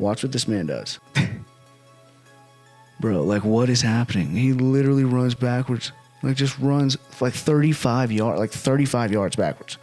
Watch what this man does. Bro, like, what is happening? He literally runs backwards. Like, just runs like 35 yards backwards.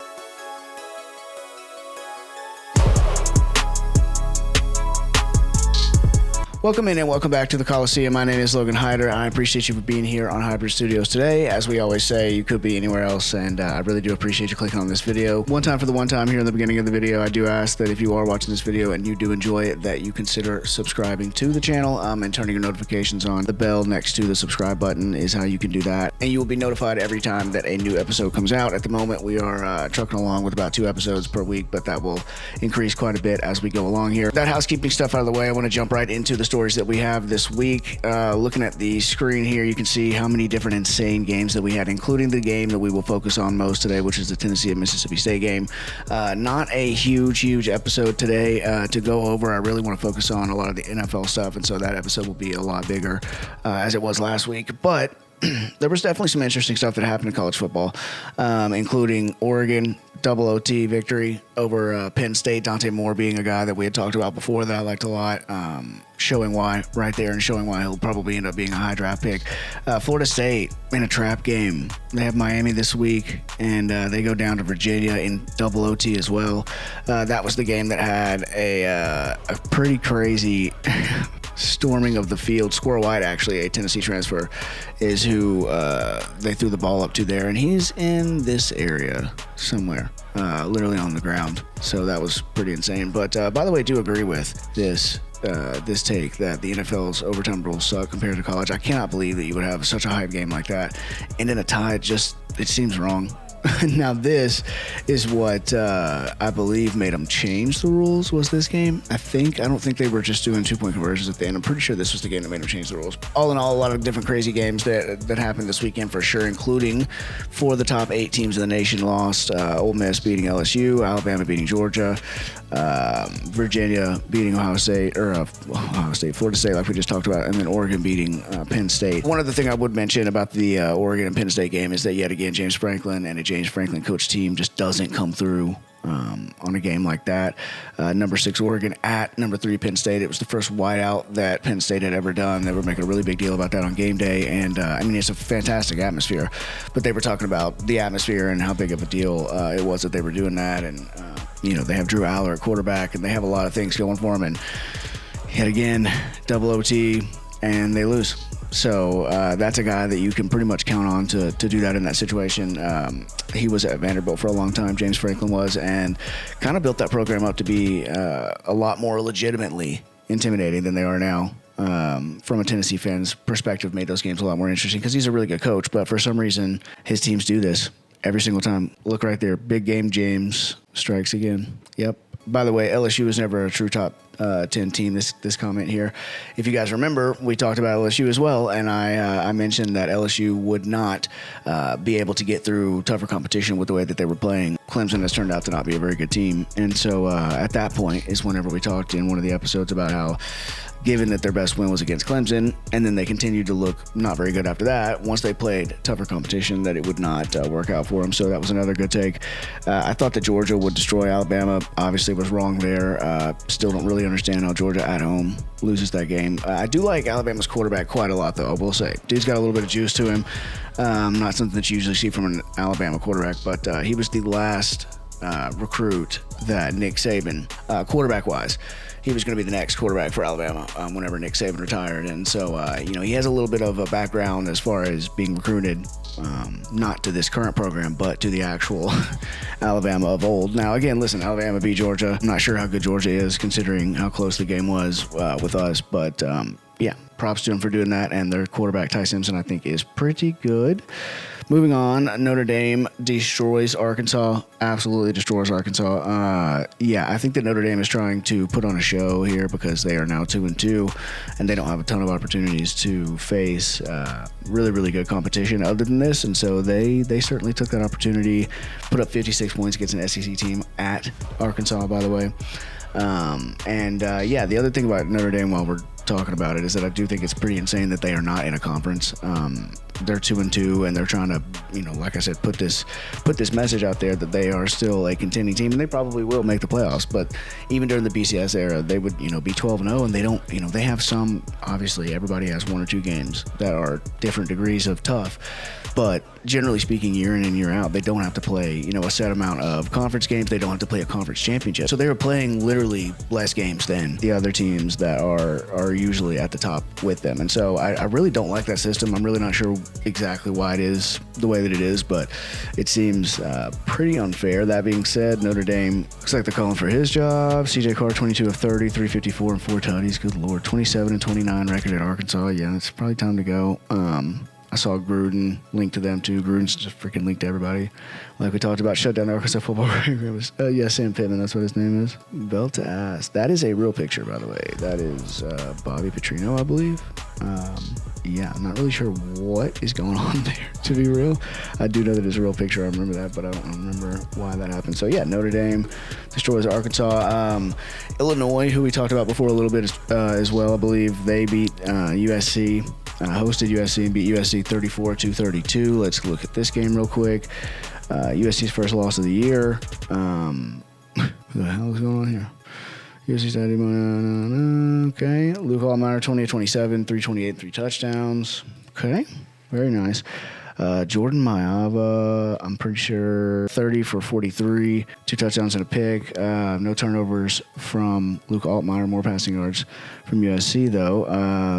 Welcome in and welcome back to the Coliseum. My name is Logan Hyder. I appreciate you for being here on Hybrid Studios today. As we always say, you could be anywhere else, and I really do appreciate you clicking on this video. One time for the one time here in the beginning of the video, I do ask that if you are watching this video and you do enjoy it, that you consider subscribing to the channel and turning your notifications on. The bell next to the subscribe button is how you can do that, and you will be notified every time that a new episode comes out. At the moment, we are trucking along with about 2 episodes per week, but that will increase quite a bit as we go along here. That housekeeping stuff out of the way, I want to jump right into the stories that we have this week. Looking at the screen here, you can see how many different insane games that we had, including the game that we will focus on most today, which is the Tennessee and Mississippi State game. Not a huge episode today to go over. I really want to focus on a lot of the NFL stuff, and so that episode will be a lot bigger as it was last week. But there was definitely some interesting stuff that happened in college football, including Oregon double OT victory over Penn State. Dante Moore being a guy that we had talked about before that I liked a lot, showing why right there and showing why he'll probably end up being a high draft pick. Florida State in a trap game. They have Miami this week, and they go down to Virginia in double OT as well. That was the game that had a pretty crazy storming of the field. Squirrel White, actually a Tennessee transfer, is who they threw the ball up to there, and he's in this area somewhere, literally on the ground. So that was pretty insane. But by the way, I do agree with this take that the NFL's overtime rules suck compared to college. I cannot believe that you would have such a hype game like that, and then a tie. It seems wrong. Now, this is what I believe made them change the rules, was this game. I don't think they were just doing 2-point conversions at the end. I'm pretty sure this was the game that made them change the rules. All in all, a lot of different crazy games that happened this weekend for sure, including 4 of the top 8 teams in the nation lost. Ole Miss beating LSU, Alabama beating Georgia, Virginia beating Florida State, like we just talked about, and then Oregon beating Penn State. One other thing I would mention about the Oregon and Penn State game is that yet again, James Franklin and a James Franklin coach team just doesn't come through on a game like that. Number 6 Oregon at number 3 Penn State. It was the first whiteout that Penn State had ever done. They were making a really big deal about that on game day, and it's a fantastic atmosphere, but they were talking about the atmosphere and how big of a deal it was that they were doing that, and they have Drew Aller at quarterback, and they have a lot of things going for them, and yet again, double OT, and they lose. So that's a guy that you can pretty much count on to do that in that situation. He was at Vanderbilt for a long time, James Franklin was, and kind of built that program up to be a lot more legitimately intimidating than they are now. From a Tennessee fan's perspective, made those games a lot more interesting because he's a really good coach, but for some reason, his teams do this every single time. Look right there, big game James strikes again. Yep. By the way, LSU was never a true top 10 team. This comment here, if you guys remember, we talked about LSU as well, and I mentioned that LSU would not be able to get through tougher competition with the way that they were playing. Clemson has turned out to not be a very good team, and so at that point is whenever we talked in one of the episodes about how, given that their best win was against Clemson, and then they continued to look not very good after that, once they played tougher competition, that it would not work out for them. So that was another good take. I thought that Georgia would destroy Alabama. Obviously was wrong there. Still don't really understand how Georgia at home loses that game. I do like Alabama's quarterback quite a lot, though, I will say. Dude's got a little bit of juice to him. Not something that you usually see from an Alabama quarterback, but he was the last recruit that Nick Saban, quarterback-wise, he was going to be the next quarterback for Alabama whenever Nick Saban retired. And so, he has a little bit of a background as far as being recruited, not to this current program, but to the actual Alabama of old. Now, again, listen, Alabama beat Georgia. I'm not sure how good Georgia is considering how close the game was with us, but yeah, props to them for doing that. And their quarterback, Ty Simpson, I think is pretty good. Moving on, Notre Dame destroys Arkansas, absolutely destroys Arkansas. I think that Notre Dame is trying to put on a show here because they are now 2-2, and they don't have a ton of opportunities to face really, really good competition other than this, and so they certainly took that opportunity, put up 56 points against an SEC team at Arkansas, by the way. The other thing about Notre Dame while we're talking about it is that I do think it's pretty insane that they are not in a conference. They're 2-2, and they're trying to, like I said, put this message out there that they are still a contending team, and they probably will make the playoffs. But even during the BCS era, they would, be 12-0, and they don't, they have some. Obviously, everybody has one or two games that are different degrees of tough. But generally speaking, year in and year out, they don't have to play, a set amount of conference games. They don't have to play a conference championship. So they were playing literally less games than the other teams that are usually at the top with them. And so I really don't like that system. I'm really not sure exactly why it is the way that it is, but it seems pretty unfair. That being said, Notre Dame looks like they're calling for his job. CJ Carr, 22 of 30, 354 and 4 tutties. Good Lord. 27 and 29 record at Arkansas. Yeah, it's probably time to go. I saw Gruden linked to them too. Gruden's just freaking linked to everybody. Like we talked about, shut down the Arkansas football program. Sam Pittman, that's what his name is. Belt to ass. That is a real picture, by the way. That is Bobby Petrino, I believe. I'm not really sure what is going on there, to be real. I do know that it's a real picture. I remember that, but I don't remember why that happened. So, Notre Dame destroys Arkansas. Illinois, who we talked about before a little bit as well, I believe they beat USC. Hosted USC and beat USC 34-32. Let's look at this game real quick. USC's first loss of the year. What the hell is going on here? USC's okay. Luke Altmaier, 20 of 27, 328, 3 touchdowns. Okay, very nice. Jordan Maava, I'm pretty sure 30 for 43, 2 touchdowns and a pick. No turnovers from Luke Altmaier, more passing yards from USC though.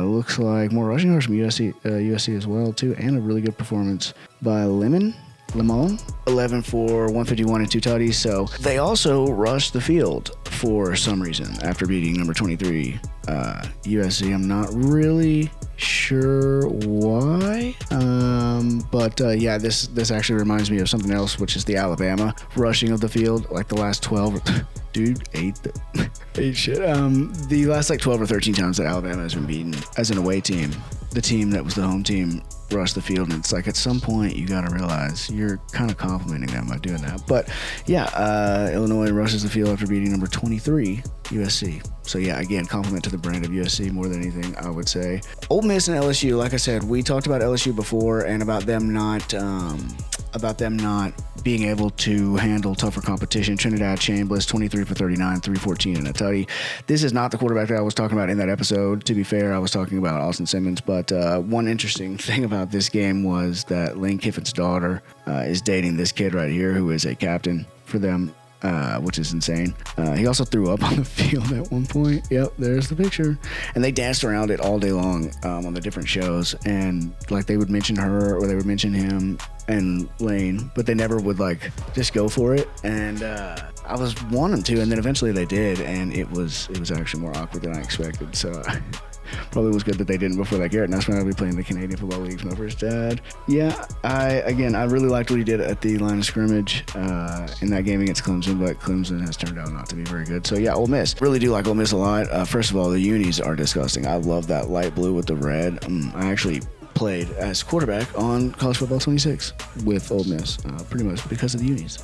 Looks like more rushing yards from USC as well too, and a really good performance by Lemon, 11 for 151 and 2 tutties. So they also rushed the field for some reason after beating number 23 USC. I'm not really sure why, this actually reminds me of something else, which is the Alabama rushing of the field, like the last 12 dude ate shit. The last 12 or 13 times that Alabama has been beaten as an away team, the team that was the home team rushed the field, and it's like at some point you got to realize you're kind of complimenting them by doing that. But Illinois rushes the field after beating number 23 USC. So again, compliment to the brand of USC more than anything, I would say. Ole Miss and LSU, like I said, we talked about LSU before and about them not being able to handle tougher competition. Trinidad Chambliss, 23 for 39, 314 and a tutty. This is not the quarterback that I was talking about in that episode. To be fair, I was talking about Austin Simmons, but one interesting thing about this game was that Lane Kiffin's daughter is dating this kid right here who is a captain for them. Which is insane. He also threw up on the field at one point. Yep, there's the picture. And they danced around it all day long on the different shows. And they would mention her or they would mention him and Lane, but they never would just go for it. And I was wanting to, and then eventually they did, and it was actually more awkward than I expected. So probably was good that they didn't before that. Garrett Nussman will be playing the Canadian Football League for his dad. I really liked what he did at the line of scrimmage in that game against Clemson, but Clemson has turned out not to be very good. So Ole Miss. Really do like Ole Miss a lot. First of all, the unis are disgusting. I love that light blue with the red. I actually played as quarterback on College Football 26 with Ole Miss, pretty much because of the unis.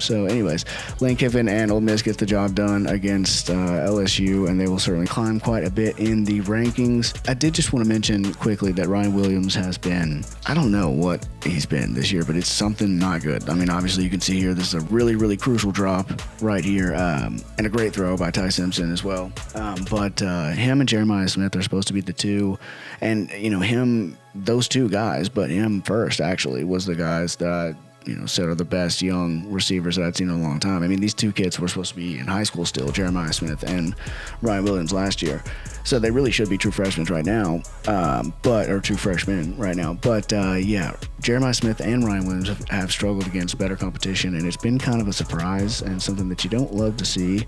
So anyways, Lane Kiffin and Ole Miss gets the job done against LSU, and they will certainly climb quite a bit in the rankings. I did just want to mention quickly that Ryan Williams has been, I don't know what he's been this year, but it's something not good. I mean, obviously you can see here, this is a really, really crucial drop right here, and a great throw by Ty Simpson as well. But him and Jeremiah Smith are supposed to be the two, and those two guys, but him first actually was the guys that said are the best young receivers that I'd seen in a long time. I mean, these two kids were supposed to be in high school still, Jeremiah Smith and Ryan Williams last year. So they really should be true freshmen right now, true freshmen right now. But Jeremiah Smith and Ryan Williams have struggled against better competition, and it's been kind of a surprise and something that you don't love to see,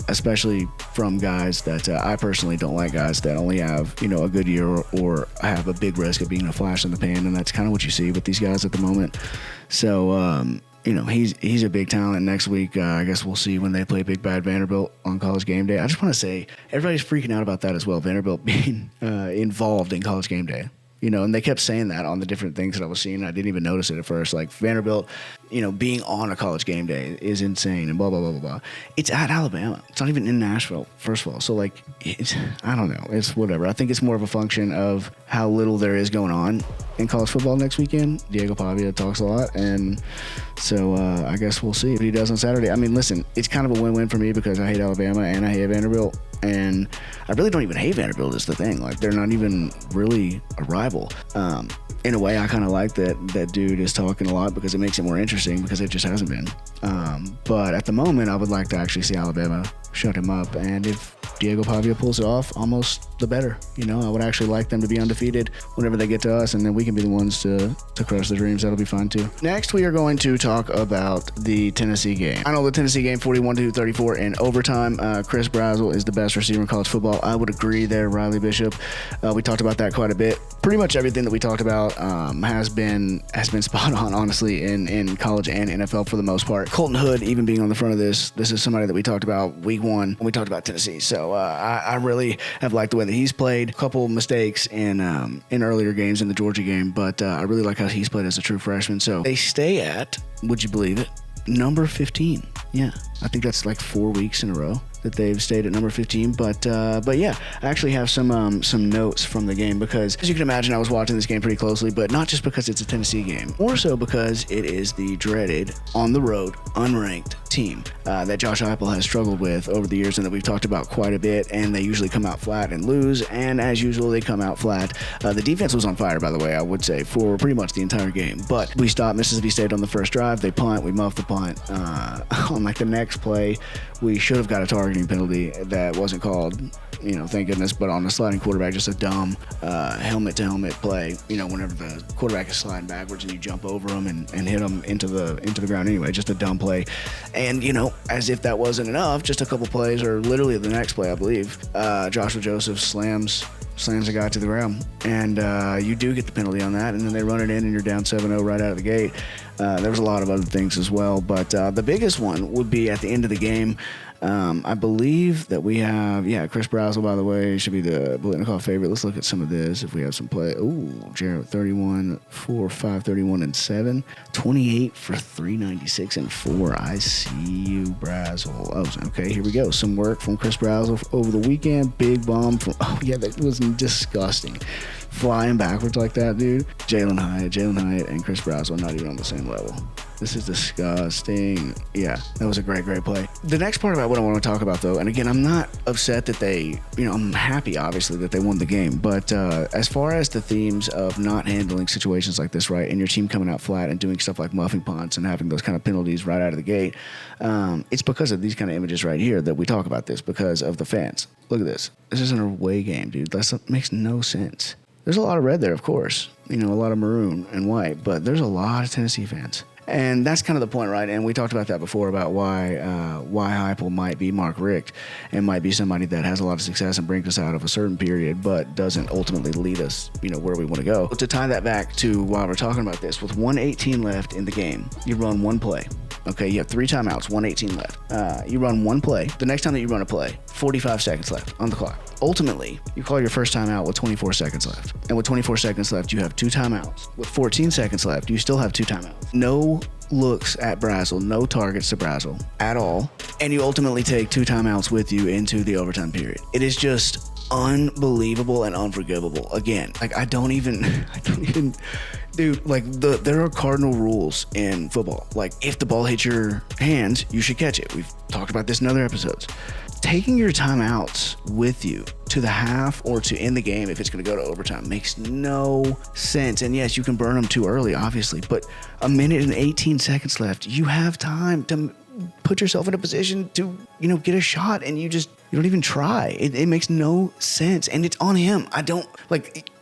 especially from guys that I personally don't like, guys that only have a good year or have a big risk of being a flash in the pan, and that's kind of what you see with these guys at the moment. So he's a big talent. Next week, I guess we'll see when they play Big Bad Vanderbilt on College Game Day. I just want to say everybody's freaking out about that as well. Vanderbilt being involved in College Game Day. and they kept saying that on the different things that I was seeing. I didn't even notice it at first. Like Vanderbilt, being on a college game day is insane and blah, blah, blah, blah, blah. It's at Alabama. It's not even in Nashville, first of all. So, I don't know. It's whatever. I think it's more of a function of how little there is going on in college football next weekend. Diego Pavia talks a lot, and so I guess we'll see what he does on Saturday. I mean, listen, it's kind of a win-win for me because I hate Alabama and I hate Vanderbilt, and I really don't even hate Vanderbilt is the thing. Like, they're not even really a rival. In a way, I kind of like that dude is talking a lot because it makes it more interesting because it just hasn't been. But at the moment, I would like to actually see Alabama shut him up, and if Diego Pavia pulls it off, almost the better. I would actually like them to be undefeated whenever they get to us, and then we can be the ones to crush their dreams. That'll be fun too. Next, we are going to talk about the Tennessee game. I know the Tennessee game, 41-34 in overtime. Chris Brazzell is the best receiver in college football. I would agree there, Riley Bishop. We talked about that quite a bit. Pretty much everything that we talked about has been spot on, honestly, in college and NFL for the most part. Colton Hood even being on the front of this is somebody that we talked about week one when we talked about Tennessee. So I really have liked the way that he's played. A couple mistakes in earlier games in the Georgia game, but I really like how he's played as a true freshman. So they stay at, would you believe it, number 15. Yeah, I think that's like 4 weeks in a row that they've stayed at number 15. But yeah, I actually have some notes from the game because, as you can imagine, I was watching this game pretty closely, but not just because it's a Tennessee game, more so because it is the dreaded on-the-road, unranked team that Josh Heupel has struggled with over the years and that we've talked about quite a bit, and they usually come out flat and lose, and as usual, they come out flat. The defense was on fire, by the way, I would say, for pretty much the entire game, but we stopped Mississippi State on the first drive. They punt, we muffed the punt. On like the next play, we should have got a targeting penalty that wasn't called, thank goodness, but on the sliding quarterback, just a dumb helmet-to-helmet play, whenever the quarterback is sliding backwards and you jump over him and hit him into the ground anyway, just a dumb play. And, as if that wasn't enough, just a couple plays, or literally the next play, I believe, Joshua Joseph slams a guy to the ground, and you do get the penalty on that, and then they run it in, and you're down 7-0 right out of the gate. There was a lot of other things as well, but the biggest one would be at the end of the game. I believe that we have, Chris Brazzell, by the way, should be the Bolitnikoff favorite. Let's look at some of this if we have some play. Ooh, Jared, 31 for 531 and 7, 28 for 396 and 4. I see you, Brazzell. Oh, okay, here we go. Some work from Chris Brazzell over the weekend. Big bomb from, that was disgusting. Flying backwards like that, dude. Jalen Hyatt and Chris Brazzell are not even on the same level. This is disgusting. Yeah, that was a great play. The next part about what I want to talk about, though, and again, I'm not upset that they, I'm happy, obviously, that they won the game. But as far as the themes of not handling situations like this right, and your team coming out flat and doing stuff like muffing punts and having those kind of penalties right out of the gate, it's because of these kind of images right here that we talk about this, because of the fans. Look at this. This is an away game, dude. That makes no sense. There's a lot of red there, of course. A lot of maroon and white, but there's a lot of Tennessee fans. And that's kind of the point, right? And we talked about that before, about why Heupel might be Mark Richt and might be somebody that has a lot of success and brings us out of a certain period, but doesn't ultimately lead us, where we want to go. To tie that back to why we're talking about this, with 1:18 left in the game, you run one play. Okay, you have 3 timeouts, 1:18 left. You run one play. The next time that you run a play, 45 seconds left on the clock. Ultimately, you call your first timeout with 24 seconds left. And with 24 seconds left, you have 2 timeouts. With 14 seconds left, you still have 2 timeouts. No looks at Brazzell, no targets to Brazzell at all. And you ultimately take 2 timeouts with you into the overtime period. It is just unbelievable and unforgivable. Again, I don't even, dude, there are cardinal rules in football. If the ball hits your hands, you should catch it. We've talked about this in other episodes. Taking your timeouts with you to the half or to end the game, if it's going to go to overtime, makes no sense. And yes, you can burn them too early, obviously, but 1 minute and 18 seconds left, you have time to put yourself in a position to, get a shot, and you don't even try. It makes no sense, and it's on him. I don't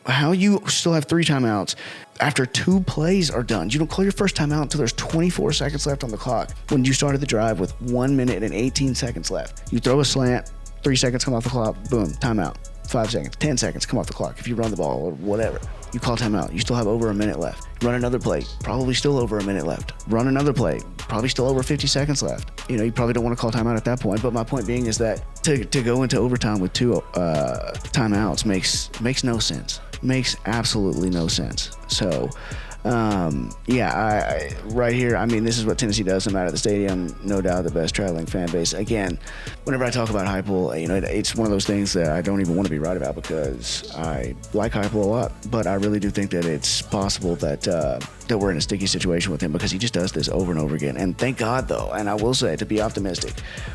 how you still have 3 timeouts after 2 plays are done. You don't call your first timeout until there's 24 seconds left on the clock when you started the drive with 1 minute and 18 seconds left. You throw a slant, 3 seconds come off the clock, boom, timeout. 5 seconds, 10 seconds come off the clock if you run the ball or whatever. You call timeout. You still have over a minute left. Run another play. Probably still over a minute left. Run another play. Probably still over 50 seconds left. You probably don't want to call timeout at that point. But my point being is that to go into overtime with 2 timeouts makes no sense. Makes absolutely no sense. So, right here, I mean, this is what Tennessee does no matter the stadium. No doubt the best traveling fan base. Again, whenever I talk about Heupel, it's one of those things that I don't even want to be right about because I like Heupel a lot, but I really do think that it's possible that we're in a sticky situation with him because he just does this over and over again. And thank God, though, and I will say, to be optimistic,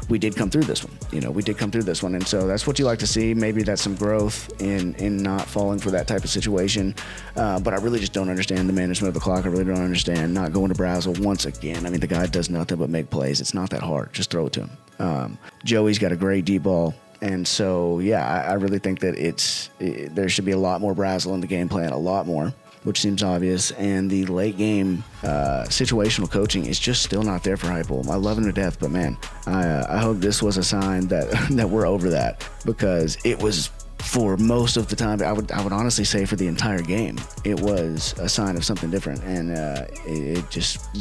we did come through this one. We did come through this one, and so that's what you like to see. Maybe that's some growth in not falling for that type of situation. But I really just don't understand the management of the clock. I really don't understand not going to Brazel once again. I mean, the guy does nothing but make plays. It's not that hard. Just throw it to him. Joey's got a great deep ball. And so, I really think that there should be a lot more Brazel in the game plan, a lot more, which seems obvious. And the late game situational coaching is just still not there for Heupel. I love him to death, but man, I hope this was a sign that we're over that, because it was, for most of the time, I would honestly say for the entire game, it was a sign of something different. And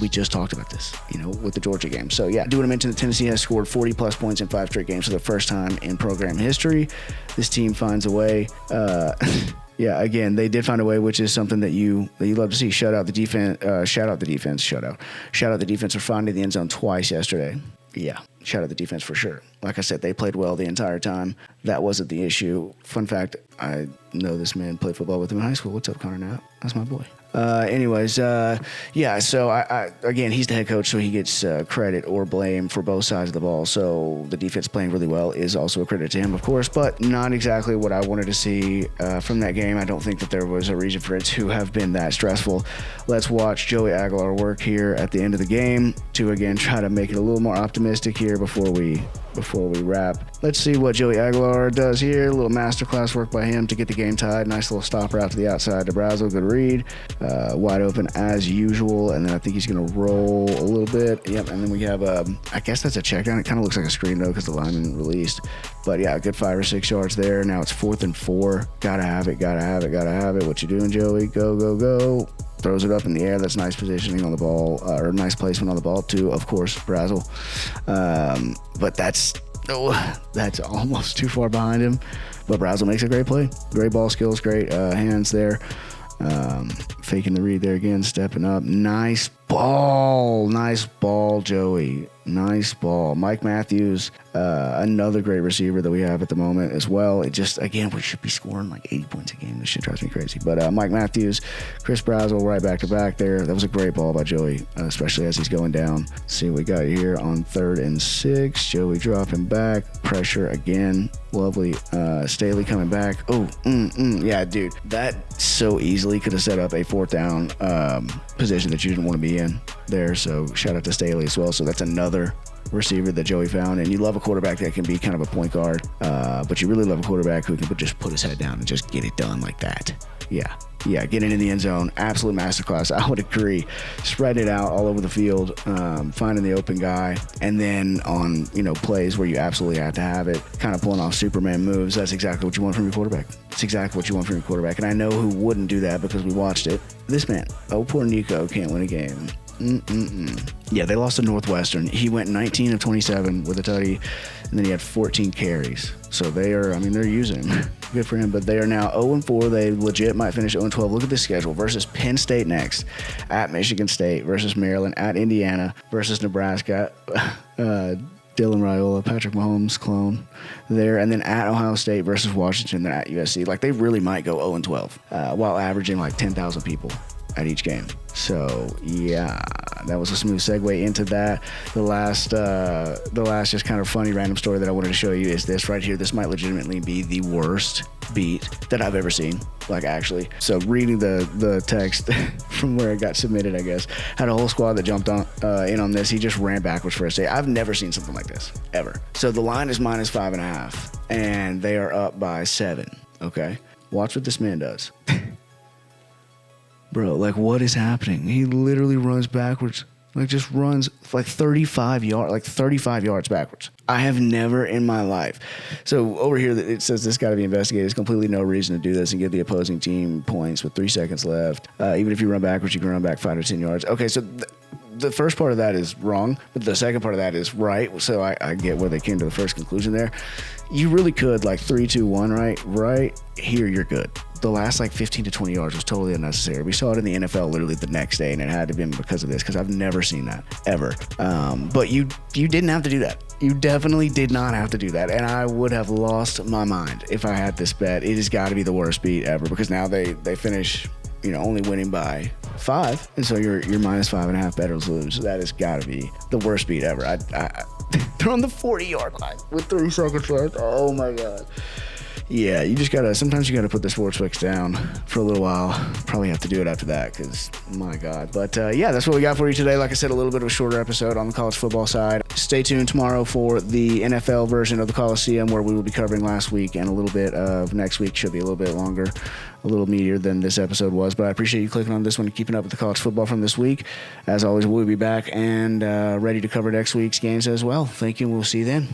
we just talked about this, with the Georgia game. So I do want to mention that Tennessee has scored 40 plus points in 5 straight games for the first time in program history. This team finds a way. Again, they did find a way, which is something that you love to see. Shout out the defense. Shout out the defense for finding the end zone twice yesterday. Yeah, shout out the defense for sure. Like I said, they played well the entire time. That wasn't the issue. Fun fact, I know this man, played football with him in high school. What's up, Connor Knapp? That's my boy. So I again, he's the head coach, so he gets credit or blame for both sides of the ball. So the defense playing really well is also a credit to him, of course, but not exactly what I wanted to see from that game. I don't think that there was a reason for it to have been that stressful. Let's watch Joey Aguilar work here at the end of the game to, again, try to make it a little more optimistic here before we wrap. Let's see what Joey Aguilar does here. A little masterclass work by him to get the game tied. Nice little stopper out to the outside to Brazel. Good read. Wide open as usual. And then I think he's going to roll a little bit. Yep. And then we have, I guess that's a check down. It kind of looks like a screen though because the lineman released. But a good 5 or 6 yards there. Now it's 4th and 4. Gotta have it. What you doing, Joey? Go. Throws it up in the air. That's nice positioning on the ball, or nice placement on the ball too, of course, Brazel. But that's almost too far behind him. But Brazel makes a great play. Great ball skills, great hands there. Faking the read there again, stepping up. Nice ball, Joey. Nice ball. Mike Matthews, another great receiver that we have at the moment as well. It just, again, we should be scoring like 80 points a game. This shit drives me crazy. But Mike Matthews, Chris Brazel right back to back there. That was a great ball by Joey, especially as he's going down. See what we got here on 3rd and 6. Joey dropping back. Pressure again. Lovely. Staley coming back. Yeah, dude. That so easily could have set up a 4th down position that you didn't want to be in there. So shout out to Staley as well. So that's another receiver that Joey found. And you love a quarterback that can be kind of a point guard, but you really love a quarterback who can just put his head down and just get it done like that. Getting in the end zone, absolute masterclass. I would agree. Spreading it out all over the field, finding the open guy, and then on plays where you absolutely have to have it, kind of pulling off Superman moves. That's exactly what you want from your quarterback. It's exactly what you want from your quarterback. And I know who wouldn't do that because we watched it. This man, poor Nico, can't win a game. Yeah, they lost to Northwestern. He went 19 of 27 with a tutty, and then he had 14 carries. So they're using him. Good for him, but they are now 0-4. They legit might finish 0-12. Look at this schedule. Versus Penn State next, at Michigan State, versus Maryland, at Indiana, versus Nebraska. Dylan Raiola, Patrick Mahomes clone there, and then at Ohio State versus Washington, then at USC. Like, they really might go 0-12 while averaging like 10,000 people at each game. So that was a smooth segue into that. The last just kind of funny random story that I wanted to show you is this right here. This might legitimately be the worst beat that I've ever seen, like, actually. So reading the text from where it got submitted, I guess, had a whole squad that jumped in on this. He just ran backwards for a day. I've never seen something like this ever. So the line is -5.5 and they are up by 7. Okay, watch what this man does. Bro, like, what is happening? He literally runs backwards, like, just runs like 35 yards backwards. I have never in my life. So over here, it says this got to be investigated. There's completely no reason to do this and give the opposing team points with 3 seconds left. Even if you run backwards, you can run back 5 or 10 yards. Okay, so the first part of that is wrong, but the second part of that is right. So I get where they came to the first conclusion there. You really could, like, 3, 2, 1, right here, you're good. the last like 15 to 20 yards was totally unnecessary. We saw it in the NFL literally the next day, and it had to have been because of this, because I've never seen that ever. But you didn't have to do that. You definitely did not have to do that, and I would have lost my mind if I had this bet. It has got to be the worst beat ever, because now they finish, only winning by 5, and so you're minus 5.5 bettors lose. So that has got to be the worst beat ever. They're on the 40-yard line with 3 seconds left. Oh my god. Yeah, sometimes you gotta put the sports books down for a little while. Probably have to do it after that, because my god. But yeah, that's what we got for you today. Like I said, a little bit of a shorter episode on the college football side. Stay tuned tomorrow for the NFL version of the Coliseum, where we will be covering last week, and a little bit of next week. Should be a little bit longer, a little meatier than this episode was. But I appreciate you clicking on this one and keeping up with the college football from this week. As always, we'll be back and ready to cover next week's games as well. Thank you, and we'll see you then.